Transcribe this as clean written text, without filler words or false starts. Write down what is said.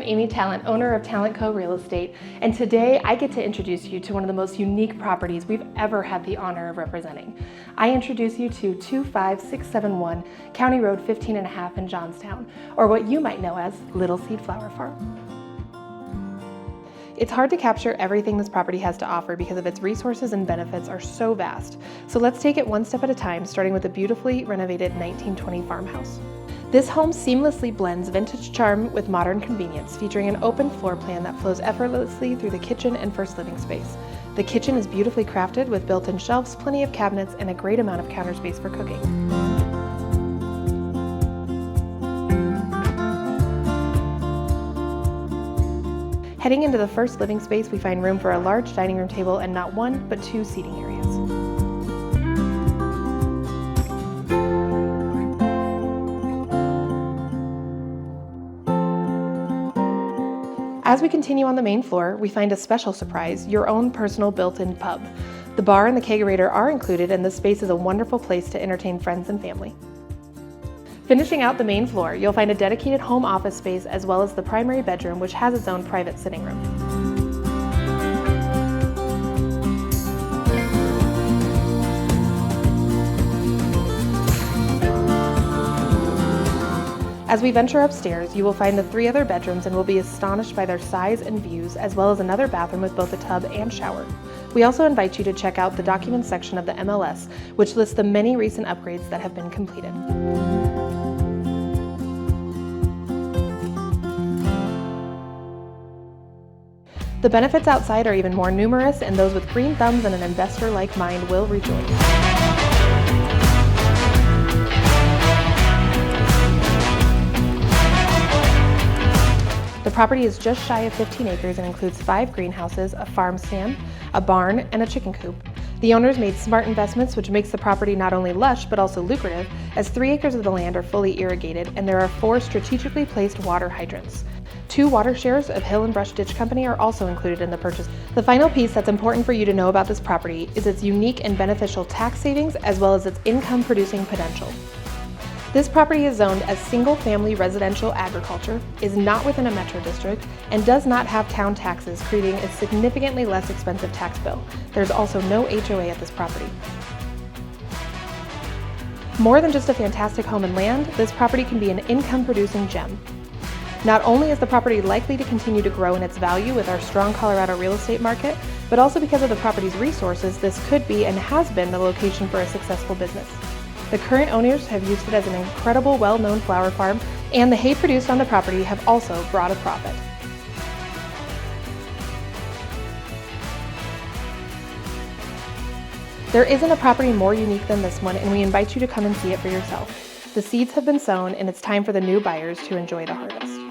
Amy Talent, owner of Talent Co. Real Estate, and today I get to introduce you to one of the most unique properties we've ever had the honor of representing. I introduce you to 25671 County Road 15.5 in Johnstown, or what you might know as Little Seed Flower Farm. It's hard to capture everything this property has to offer because of its resources and benefits are so vast. So let's take it one step at a time, starting with a beautifully renovated 1920 farmhouse. This home seamlessly blends vintage charm with modern convenience, featuring an open floor plan that flows effortlessly through the kitchen and first living space. The kitchen is beautifully crafted with built-in shelves, plenty of cabinets, and a great amount of counter space for cooking. Heading into the first living space, we find room for a large dining room table and not one, but two seating areas. As we continue on the main floor, we find a special surprise, your own personal built-in pub. The bar and the kegerator are included, and this space is a wonderful place to entertain friends and family. Finishing out the main floor, you'll find a dedicated home office space as well as the primary bedroom, which has its own private sitting room. As we venture upstairs, you will find the three other bedrooms and will be astonished by their size and views, as well as another bathroom with both a tub and shower. We also invite you to check out the documents section of the MLS, which lists the many recent upgrades that have been completed. The benefits outside are even more numerous, and those with green thumbs and an investor-like mind will rejoice. The property is just shy of 15 acres and includes 5 greenhouses, a farm stand, a barn, and a chicken coop. The owners made smart investments, which makes the property not only lush but also lucrative, as 3 acres of the land are fully irrigated and there are 4 strategically placed water hydrants. 2 water shares of Hill and Brush Ditch Company are also included in the purchase. The final piece that's important for you to know about this property is its unique and beneficial tax savings as well as its income producing potential. This property is zoned as single-family residential agriculture, is not within a metro district, and does not have town taxes, creating a significantly less expensive tax bill. There's also no HOA at this property. More than just a fantastic home and land, this property can be an income-producing gem. Not only is the property likely to continue to grow in its value with our strong Colorado real estate market, but also because of the property's resources, this could be and has been the location for a successful business. The current owners have used it as an incredible, well-known flower farm, and the hay produced on the property have also brought a profit. There isn't a property more unique than this one, and we invite you to come and see it for yourself. The seeds have been sown, and it's time for the new buyers to enjoy the harvest.